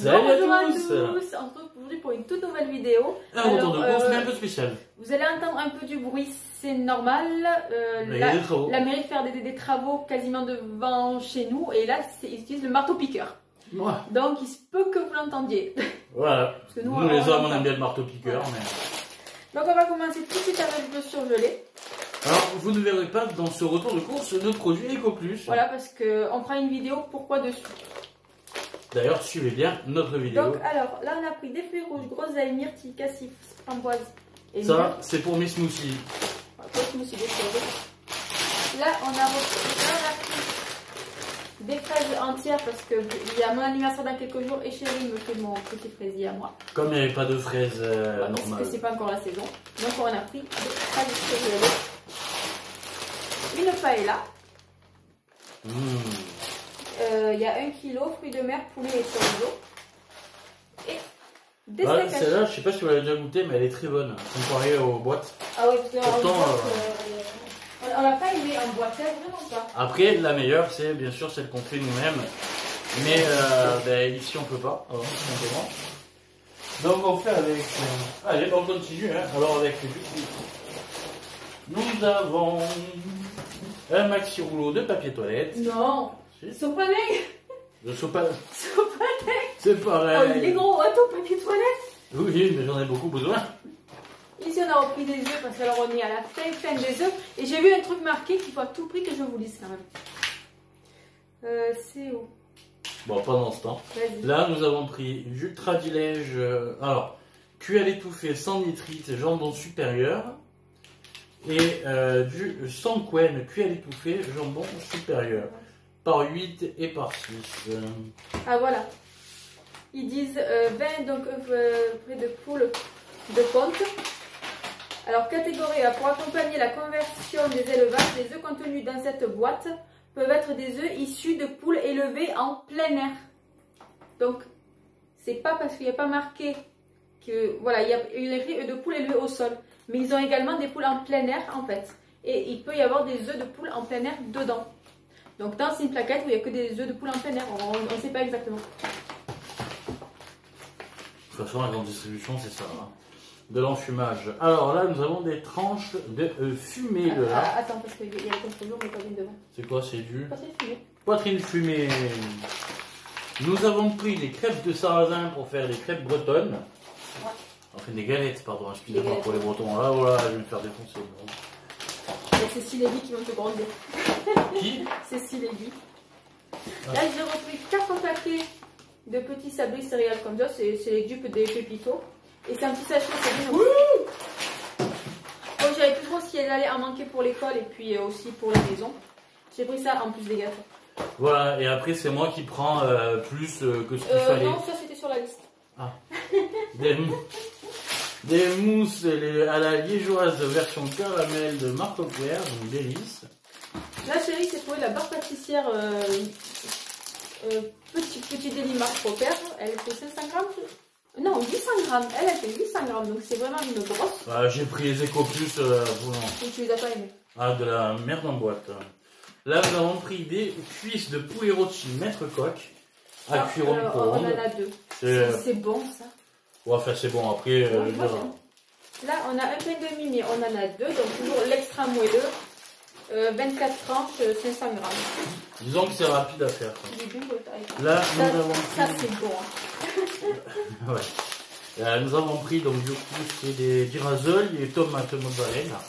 Bonjour à tous. On se retrouve aujourd'hui pour une toute nouvelle vidéo. Un retour de course, mais un peu spécial. Vous allez entendre un peu du bruit, c'est normal. La mairie fait des travaux quasiment devant chez nous et là ils utilisent le marteau-piqueur. Ouais. Donc il se peut que vous l'entendiez. Voilà. Parce que nous les hommes on aime bien le marteau-piqueur. Voilà. Mais... Donc on va commencer tout de suite avec le surgelé. Alors vous ne verrez pas dans ce retour de course de produit EcoPlus. Voilà, parce qu'on fera une vidéo pourquoi dessus. D'ailleurs, suivez bien notre vidéo. Donc, alors, là, on a pris des fruits rouges, groseilles, myrtilles, cassis, framboises et ça, c'est pour mes smoothies. Là, on a pris des fraises entières parce qu'il y a mon anniversaire dans quelques jours et chérie me fait mon petit fraisier à moi. Comme il n'y avait pas de fraises normales. Parce que c'est pas encore la saison. Donc, on a pris des fraises surgelées. Une paella. Il y a 1 kg fruits de mer, poulet et chorizo. Et des steaks. Celle-là, je sais pas si vous l'avez déjà goûté, mais elle est très bonne, comparée aux boîtes. Ah oui, parce que pourtant, on l'a pas aimé en boîte, vraiment pas. Après, la meilleure, c'est bien sûr celle qu'on fait nous-mêmes. Mais ici, on peut pas, tout simplement. Donc, on fait avec... Allez, on continue. Hein. Alors, avec les biscuits. Nous avons un maxi rouleau de papier toilette. Non. Sopaneng. Le sopaneng. C'est pareil. Oh, il est gros, ton papier toilette. Oui, mais j'en ai beaucoup besoin. Ici, on a repris des œufs parce qu'on est à la fin des œufs. Et j'ai vu un truc marqué qu'il faut à tout prix que je vous lise quand même. C'est où? Bon, pendant ce temps. Là, nous avons pris Ultradilège. Alors, cuit à l'étouffée sans nitrite, jambon supérieur. Et du Sanquen cuit à l'étouffée, jambon supérieur. Par 8 et par 6. Ah voilà. Ils disent 20 donc près de poule de ponte. Alors catégorie A, pour accompagner la conversion des élevages, les œufs contenus dans cette boîte peuvent être des œufs issus de poules élevées en plein air. Donc c'est pas parce qu'il n'y a pas marqué que voilà, il y a écrit œufs de poules élevées au sol, mais ils ont également des poules en plein air en fait. Et il peut y avoir des œufs de poules en plein air dedans. Donc dans une plaquette où il n'y a que des œufs de poule en plein air, on ne sait pas exactement. De toute façon, la grande distribution, c'est ça. Hein. De l'enfumage. Alors là, nous avons des tranches de fumée de là. Attends, parce qu'il y a le contre-jour, mais pas bien devant. C'est quoi? C'est du poitrine fumée. Poitrine fumée. Nous avons pris les crêpes de sarrasin pour faire des crêpes bretonnes. Ouais. Enfin, des galettes, pardon. Excusez-moi pour les bretons. Là, voilà, je vais me faire défoncer. Bon. C'est Cécile et Guy qui vont te gronder. Qui? Cécile et Guy. Là, j'ai repris 4 paquets de petits sablés céréales comme ça. C'est les dupes des Pépito. Et c'est un petit sachet, c'est bien. Donc, j'avais plus trop si elle allait en manquer pour l'école et puis aussi pour la maison. J'ai pris ça en plus des gâteaux. Voilà, et après, c'est moi qui prends plus que ce qu'il fallait. Non, ça c'était sur la liste. Ah. Des mousses à la liégeoise version caramel de Marc Leclerc, donc délice. Là, chérie, c'est trouvé la barre pâtissière petit délit Marc Leclerc. Elle fait 500 grammes. Non, 800 grammes. Elle fait 800 grammes, donc c'est vraiment une grosse. J'ai pris les EcoPlus. Et tu les as pas aimés? Ah, de la merde en boîte. Là, nous avons pris des cuisses de poulet rôti Maître Coq à cuire au micro-ondes. On en a 2. C'est bon, ça. Ouais, enfin, c'est bon. Après, là, on a un pain de mie, mais on en a 2. Donc, toujours l'extra moelleux. 24 tranches, 500 grammes. Disons que c'est rapide à faire. Là, nous avons pris... Ça, c'est bon. Hein. Ouais. Nous avons pris, donc, du coup, c'est des girasol et tomates mozzarella.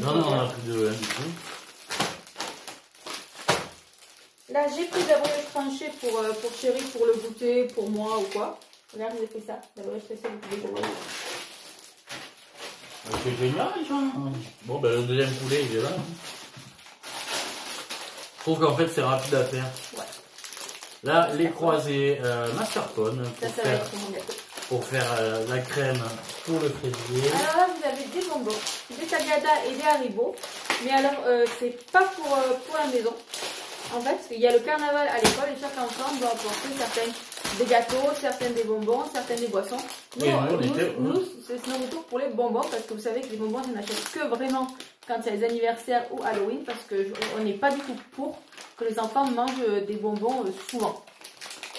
Non, on a pris de du coup. Là, j'ai pris d'abord le tranché pour chérie, pour le goûter, pour moi ou quoi. Regarde, j'ai fait ça. D'abord, je fais ça, vous pouvez voir. C'est génial, ça. Bon, ben, le deuxième poulet, il est là. Je trouve qu'en fait, c'est rapide à faire. Ouais. Là, les croisés mascarpone pour faire la crème pour le fraisier. Alors là, vous avez des bonbons, des Tagada et des Haribo. Mais alors, c'est pas pour la maison. En fait, il y a le carnaval à l'école et chaque enfant doit apporter certaines des gâteaux, certaines des bonbons, certaines des boissons. Nous, c'est notre retour pour les bonbons parce que vous savez que les bonbons, je n'achète que vraiment quand il y a les anniversaires ou Halloween parce qu'on n'est pas du tout pour que les enfants mangent des bonbons souvent.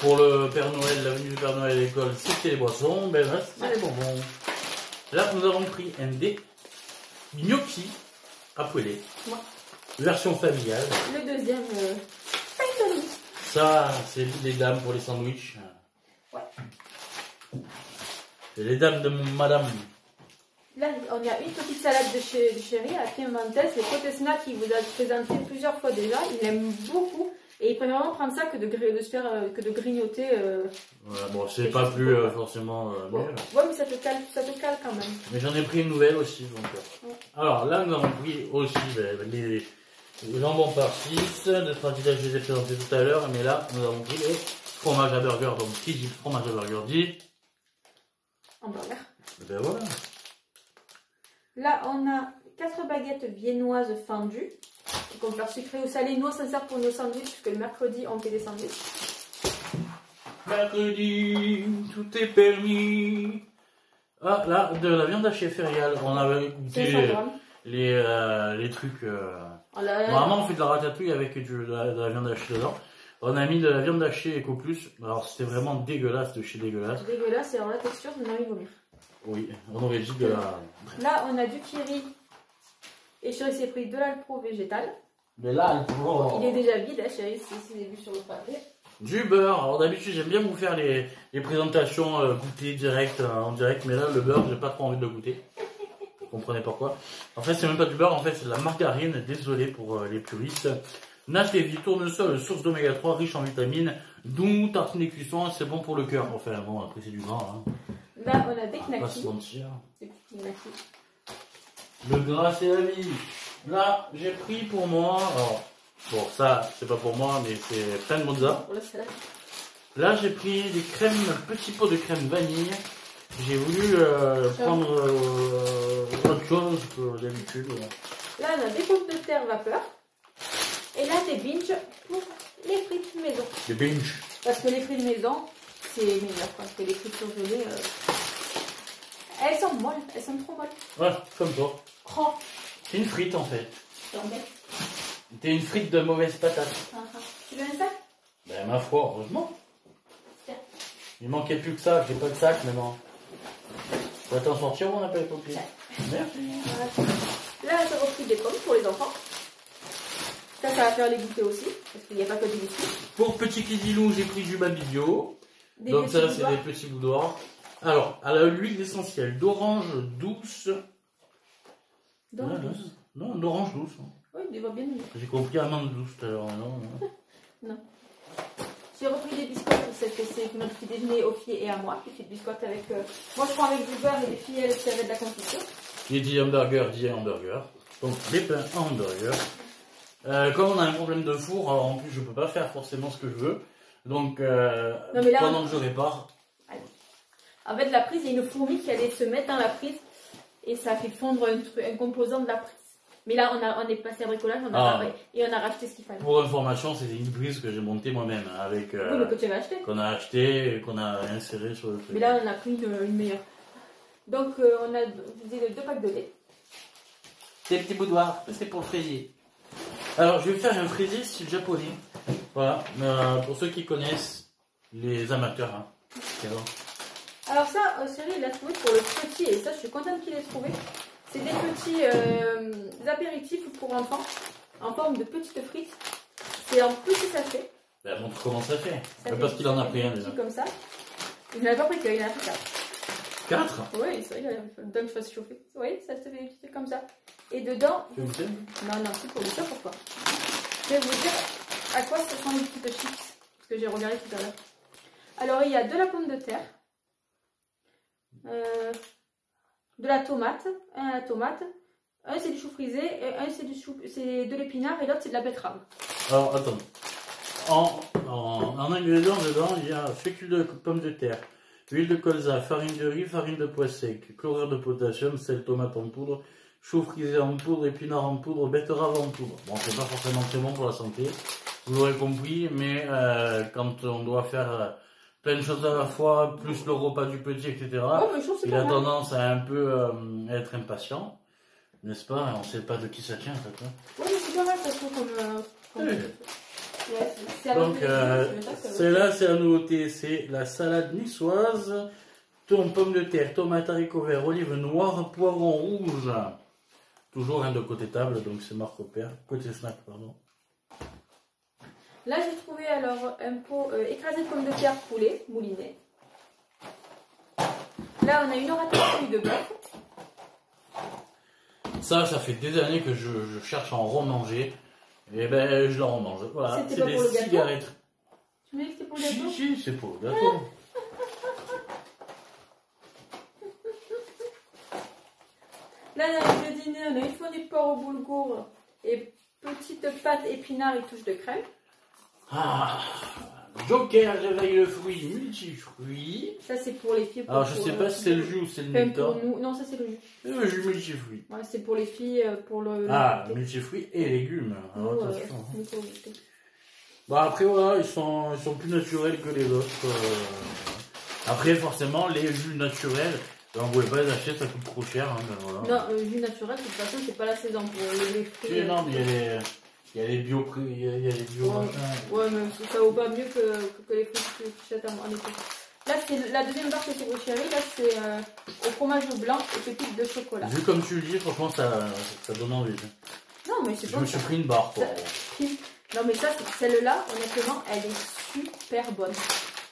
Pour le Père Noël, la venue du Père Noël à l'école, c'était les boissons. Ben là, c'est les bonbons. Là, nous avons pris un des gnocchi à poêler. Ouais. Version familiale. Le deuxième, Ça, c'est les dames pour les sandwichs. Ouais. C'est les dames de madame. Là, on a une petite salade de chéri à piémontaise. Le côté snack, il vous a présenté plusieurs fois déjà. Il aime beaucoup. Et il préfère vraiment prendre ça que de grignoter. Voilà, bon, c'est pas plus forcément mieux. Ouais, mais ça te cale quand même. Mais j'en ai pris une nouvelle aussi. Donc. Ouais. Alors là, nous avons pris aussi les jambons par 6. De stratégie, je les ai présentés tout à l'heure. Mais là, nous avons pris le fromage à burger. Donc, qui dit fromage à burger dit Hamburger. Ben voilà. Là, on a 4 baguettes viennoises fendues. Qu'on peut faire sucré ou salé. Nous, on s'en sert pour nos sandwichs, puisque le mercredi, on fait des sandwichs. Mercredi, tout est permis. Ah, là, de la viande hachée fériale. On avait goûté les trucs. Normalement, on fait de la ratatouille avec de la viande hachée dedans. On a mis de la viande hachée Eco Plus. Alors, c'était vraiment dégueulasse de chez dégueulasse. Dégueulasse, et alors la texture, on a envie de vomir. Oui, on aurait dit de la. Là, on a du kiri. Et Chéri s'est pris de l'alpro végétal. Mais là, il est déjà vide, hein, Chéri, c'est vu sur le papier. Du beurre. Alors d'habitude, j'aime bien vous faire les présentations goûter direct, en direct, mais là, le beurre, j'ai pas trop envie de le goûter. Vous comprenez pourquoi? En fait, c'est même pas du beurre, en fait, c'est de la margarine. Désolé pour les puristes. Natévi, tournesol, source d'oméga 3, riche en vitamines, doux, tartiner cuisson, c'est bon pour le cœur. Enfin, bon, après, c'est du gras. Hein. Là, on a des On va pas se knackis. mentir. Des petits knackis. Le gras, c'est la vie. Là, j'ai pris pour moi. Alors, bon, ça, c'est pas pour moi, mais c'est plein de mozza. Pour la salade. Là, j'ai pris des crèmes, petit pot de crème vanille. J'ai voulu prendre autre chose que d'habitude. Là, on a des pommes de terre vapeur. Et là, des binges pour les frites maison. Des binges. Parce que les frites maison, c'est meilleur. Parce que les frites surgelées, elles sont molles. Elles sont trop molles. Ouais, comme toi. Oh. C'est une frite en fait. C'est en fait. T'es une frite de mauvaise patate. Tu veux un sac? Ben, ma foi, heureusement. Tiens. Il manquait plus que ça, j'ai pas de sac, mais bon. Tu vas t'en sortir ou on appelle les pompiers? Merci. Voilà. Là, j'ai repris des pommes pour les enfants. Ça va faire les goûter aussi, parce qu'il n'y a pas que du biscuit. Pour petit kidilou, j'ai pris du babibio. Donc ça, c'est des petits boudoirs. Alors, à l'huile essentielle d'orange douce. D'orange douce. Non, d'orange douce. Hein. Oui, il va bien. J'ai compris amande douce tout à l'heure, non? Non. J'ai repris des biscottes, c'est notre petit déjeuner aux filles et à moi. Des petites biscottes avec... Moi, je prends avec du beurre et les filles, elles, c'est avec de la confiture. Qui dit hamburger, dit hamburger. Donc, des pains à hamburger. Comme on a un problème de four, alors en plus, je peux pas faire forcément ce que je veux. Donc, non, mais là, pendant que je répare... Allez. En fait, la prise, il y a une fourmi qui allait se mettre dans la prise et ça fait fondre un composant de la prise. Mais là, on est passé à bricolage, et on a racheté ce qu'il fallait. Pour information, c'était une prise que j'ai montée moi-même avec. Oui, mais que tu avais acheté. Qu'on a acheté et qu'on a inséré sur le truc. Mais là, on a pris une meilleure. Donc, on a utilisé 2 packs de lait. Des petits boudoirs, c'est pour le fraisier. Alors, je vais faire un fraisier style japonais. Voilà, pour ceux qui connaissent, les amateurs. Hein. Alors ça, Cyril, il l'a trouvé pour le petit, et ça, je suis contente qu'il ait trouvé. C'est des petits apéritifs pour enfants, en forme de petites frites. C'est en petit sachet. Ben, montre comment ça fait. Parce qu'il en a pris un déjà. Comme ça. Il n'en a pas pris qu'un, il en a pris 4. 4? Oui, c'est vrai, il donne que je fasse chauffer. Oui, ça se fait des petits trucs comme ça. Et dedans... Tu veux goûter? Non, c'est pour le dire pourquoi. Je vais vous dire à quoi ce sont les petites chips. Parce que j'ai regardé tout à l'heure. Alors, il y a de la pomme de terre. De la tomate, un c'est du chou frisé, et un c'est de l'épinard et l'autre c'est de la betterave. Alors attends, en ingrédients dedans il y a fécule de pommes de terre, huile de colza, farine de riz, farine de pois sec, chlorure de potassium, sel, tomate en poudre, chou frisé en poudre, épinard en poudre, betterave en poudre. Bon, c'est pas forcément très bon pour la santé, vous l'aurez compris, mais quand on doit faire plein de choses à la fois, plus le repas du petit, etc. Oh, il a tendance à un peu être impatient, n'est-ce pas? On ne sait pas de qui ça tient, en fait. Oui, mais c'est pas mal, ça se trouve comme... Oui. Ouais, c'est à Donc, celle-là, c'est la nouveauté. C'est la salade niçoise. Pommes de terre, tomates, haricots verts, olives noires, poivrons rouges. Toujours un de côté table, donc c'est marque au père. Côté snack, pardon. Là, j'ai trouvé alors un pot écrasé de pommes de terre poulet, mouliné. Là, on a une ratatouille de bœuf. Ça fait des années que je cherche à en remanger. Et ben, je la remange. Voilà, C'était c'est pas des pour le gâteau cigarettes. Tu m'as dit que c'était pour le gâteau? Si, c'est pour le gâteau. Là, dans le dîner, on a une fondue de porc au boulgour et petite pâte épinard et touche de crème. Ah, Joker, réveille le fruit, multifruit. Ça, c'est pour les filles. Alors, je sais pas si c'est le jus ou c'est le Enfin, nectar. pour nous. Non, ça, c'est le jus. Le jus multifruit. Ouais, c'est pour les filles, pour le. Ah, multifruits et légumes. Alors, Nous, attention. nous, pour le goûter. Bah après voilà, ils sont plus naturels que les autres. Après forcément les jus naturels, on ne pouvait pas les acheter, ça coûte trop cher. Hein, ben voilà. Non, jus naturel, de toute façon, c'est pas la saison pour les fruits. Oui, non, mais il y a les bio il y a les bio Ouais, machins. ouais, mais ça vaut pas mieux que les fruits que tu achètes en été. Là, c'est la deuxième barre que c'est au chéri. Là, c'est au fromage blanc et pépites de chocolat. Vu comme tu le dis, franchement ça donne envie. Non, mais c'est Je bon. me suis pris une barre quoi. Non, mais ça, celle-là, honnêtement, elle est super bonne.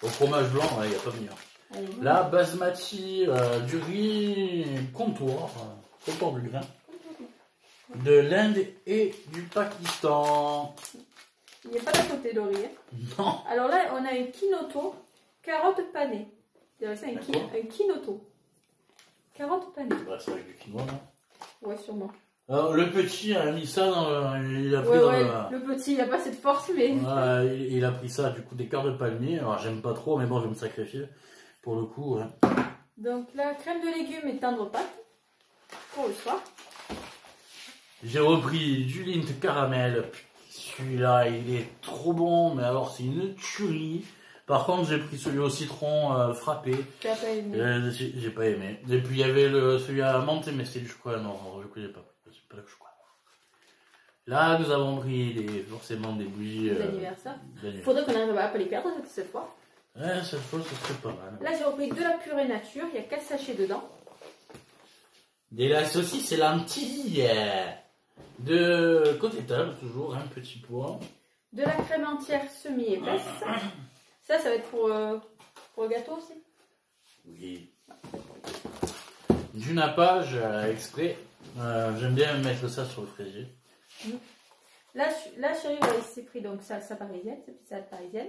Au fromage blanc, il n'y a pas mieux. Là, basmati, du riz comptoir du grain, de l'Inde et du Pakistan. Il n'y a pas d'à côté le riz. Non. Alors là, on a un quinoto, carottes panées. C'est un quinoto. Carottes panées. Bah, c'est avec du quinoa, non? Ouais, sûrement. Alors, le petit a mis ça dans il a pris le petit, il n'a pas cette force, mais... il a pris ça, du coup, des cœurs de palmier. Alors, j'aime pas trop, mais bon, je vais me sacrifier. Pour le coup, ouais. Donc, la crème de légumes et tendre pâte. Pour le soir. J'ai repris du Lindt caramel. Celui-là, il est trop bon, mais alors, c'est une tuerie. Par contre, j'ai pris celui au citron frappé. Tu n'as pas aimé? J'ai pas aimé. Et puis, il y avait celui à la menthe, mais c'est du chocolat. Non, du coup, j'ai pas pris. C'est pas le chocolat. Là, nous avons pris forcément des bougies d'anniversaire. Faudrait qu'on arrive à pas les perdre cette fois. Ouais, cette fois, ça serait pas mal. Là, j'ai repris de la purée nature. Il y a 4 sachets dedans. De la saucisse et lentilles. De côté table, toujours un petit pot. De la crème entière semi-épaisse. Ça va être pour le gâteau aussi? Oui. Du nappage exprès. J'aime bien mettre ça sur le fraisier. Là, chérie, il s'est pris donc salsa parisienne, cette petite salade parisienne.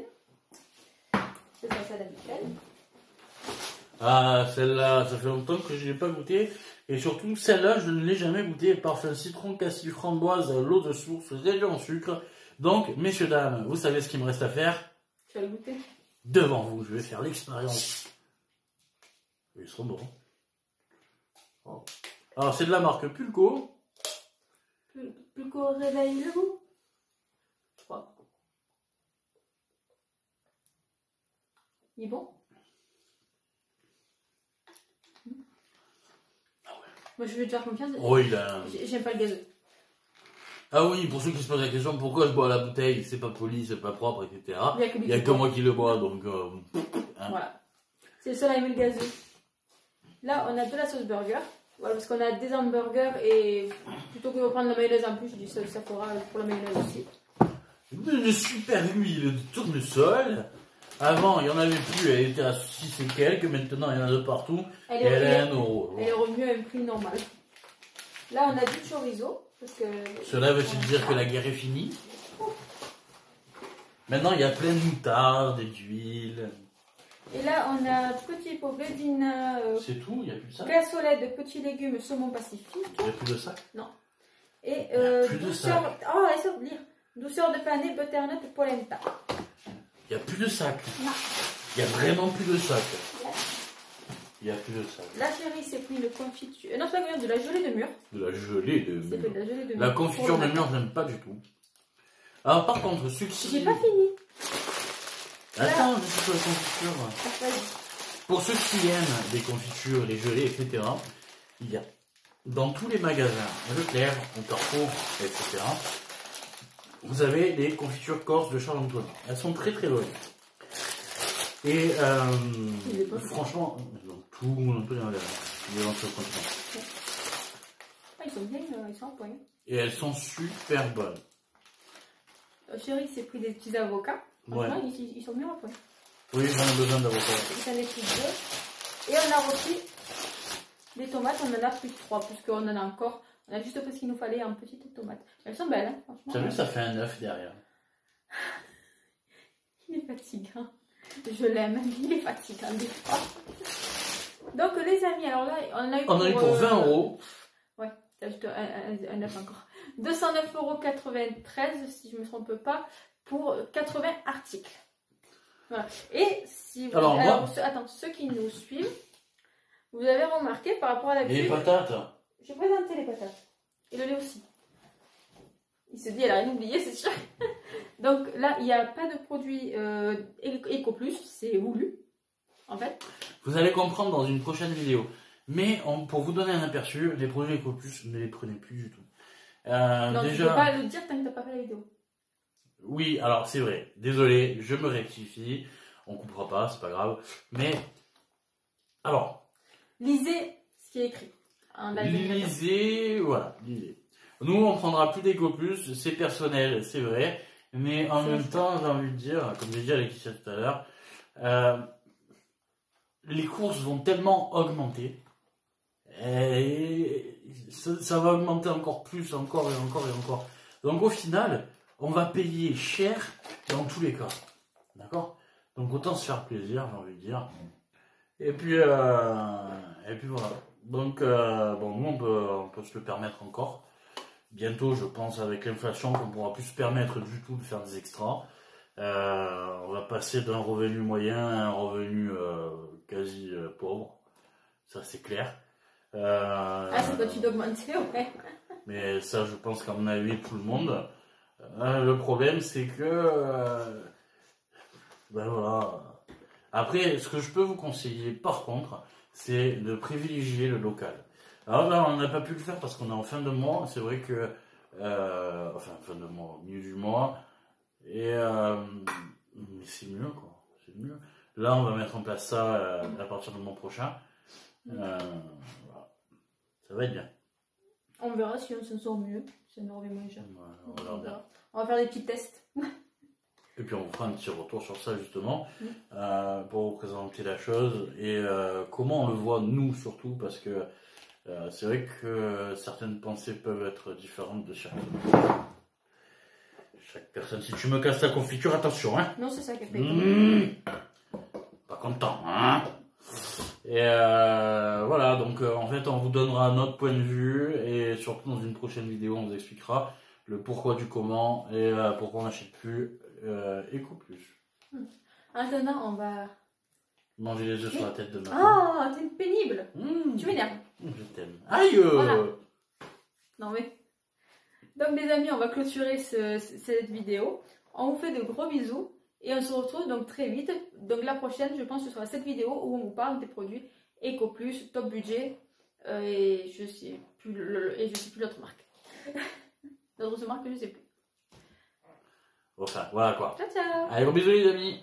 C'est la salade habituelle. Ah, celle-là, ça fait longtemps que je n'ai pas goûté. Et surtout, celle-là, je ne l'ai jamais goûté. Parfum citron, cassis, framboise, l'eau de source, lait en sucre. Donc, messieurs, dames, vous savez ce qu'il me reste à faire? Tu vas le goûter? Devant vous, je vais faire l'expérience. Ils seront bons. Oh. Alors, c'est de la marque Pulco. Pulco, réveille le goût. Il est bon? Moi, je vais te faire confiance. Oh, il a... J'aime pas le gazeux. Ah oui, pour ceux qui se posent la question, pourquoi je bois la bouteille, c'est pas poli, c'est pas propre, etc. Il n'y a que moi qui le bois, donc... hein. Voilà. C'est le seul à aimer le gazeux. Là, on a de la sauce burger. Voilà, parce qu'on a des hamburgers et plutôt que de prendre la mayonnaise en plus, je dis ça fera pour la mayonnaise aussi. Une super huile de tournesol. Avant, il n'y en avait plus, elle était à 6 et quelques, maintenant il y en a de partout. Elle est à 1 euro. Elle est revenue à un prix normal. Là, on a du chorizo. Cela veut-il dire que la guerre est finie? Maintenant, il y a plein de moutarde et d'huile. Et là, on a petit pot bledina. C'est tout, il n'y a plus de sac. Cassolette de petits légumes saumon pacifique. Il n'y a plus de sac? Non. Et plus de douceur. sac. Oh, laisse lire. Douceur de pané, butternut et polenta. Il n'y a plus de sac. Non. Il n'y a vraiment plus de sac. Il n'y a plus de sac. La chérie s'est pris de confiture. Non, c'est pas de la gelée de mûre. De la gelée de C'est mûre. de la gelée de mûre. La confiture de mûre, j'aime pas du tout. Alors, par contre, ceux qui... J'ai pas fini. Attends, je suis sur la confiture. Pour ceux qui aiment des confitures, les gelées, etc., il y a dans tous les magasins, Leclerc, Carrefour, etc., vous avez les confitures corse de Charles Antoine. Elles sont très très bonnes. Et franchement, tout le monde peut y aller. Ils sont bien, ils sont à point. Et elles sont super bonnes. Chéri s'est pris des petits avocats. Franchement, ils sont bien à point. Oui, j'en ai besoin d'avocats. J'en ai pris 2. Et on a repris des tomates, on en a plus que 3, puisqu'on en a encore. On a juste pris ce qu'il nous fallait en petites tomates. Elles sont belles, hein, franchement. T'as vu, ça fait un œuf derrière. Il est fatigant. Je l'aime, il est fatigant des fois. Donc les amis, alors là, on a eu pour 20 €. Ouais, t'as juste un œuf encore. 209,93 € si je ne me trompe pas, pour 80 articles. Voilà. Et si vous... Alors, ceux qui nous suivent, vous avez remarqué par rapport à la vidéo... Les patates. J'ai présenté les patates. Et le lait aussi. Il se dit, elle a rien oublié, c'est sûr. Donc là, il n'y a pas de produit EcoPlus, c'est voulu, en fait. Vous allez comprendre dans une prochaine vidéo. Mais pour vous donner un aperçu, les produits EcoPlus, ne les prenez plus du tout. Non, déjà... tu ne peux pas le dire tant que tu n'as pas fait la vidéo. Oui, alors c'est vrai. Désolé, je me rectifie. On coupera pas, c'est pas grave. Mais, alors... Lisez ce qui est écrit. Lisez, voilà, lisez. Nous, on prendra plus d'EcoPlus, c'est personnel, c'est vrai. Mais en même temps, j'ai envie de dire, comme j'ai dit à Laetitia tout à l'heure, les courses vont tellement augmenter. Et ça va augmenter encore plus, encore et encore et encore. Donc au final, on va payer cher dans tous les cas. D'accord? Donc autant se faire plaisir, j'ai envie de dire. Et puis voilà. Donc bon, nous on peut se le permettre encore. Bientôt, je pense, avec l'inflation, qu'on pourra plus se permettre du tout de faire des extras. On va passer d'un revenu moyen à un revenu quasi pauvre. Ça, c'est clair. Ça continue d'augmenter, ouais. Mais ça, je pense qu'à mon avis, tout le monde. Le problème, c'est que... ben voilà. Après, ce que je peux vous conseiller, par contre, c'est de privilégier le local. Alors là, on n'a pas pu le faire parce qu'on est en fin de mois. C'est vrai que... enfin, fin de mois, milieu du mois. Et... mais c'est mieux, quoi. C'est mieux. Là, on va mettre en place ça à partir du mois prochain. Voilà. Ça va être bien. On verra si on s'en sort mieux. Si on revient moins cher. Voilà, on va faire des petits tests. Et puis on fera un petit retour sur ça justement, pour vous présenter la chose et comment on le voit nous surtout, parce que c'est vrai que certaines pensées peuvent être différentes de chaque personne. Si tu me casses ta confiture, attention, hein. Non, c'est ça qui est fait. Pas content, hein. Et voilà, donc en fait on vous donnera notre point de vue et surtout dans une prochaine vidéo on vous expliquera le pourquoi du comment et pourquoi on n'achète plus EcoPlus. Maintenant, on va manger les œufs sur la tête de ma femme. Ah, t'es pénible. Tu m'énerves. Je t'aime. Aïe voilà. Non mais... Donc les amis, on va clôturer cette vidéo. On vous fait de gros bisous. Et on se retrouve donc très vite. Donc la prochaine, je pense que ce sera cette vidéo où on vous parle des produits EcoPlus, top budget. Et je sais plus l'autre marque. L'autre marque, je sais plus. Enfin, voilà quoi. Ciao, ciao. Allez, gros bisous les amis.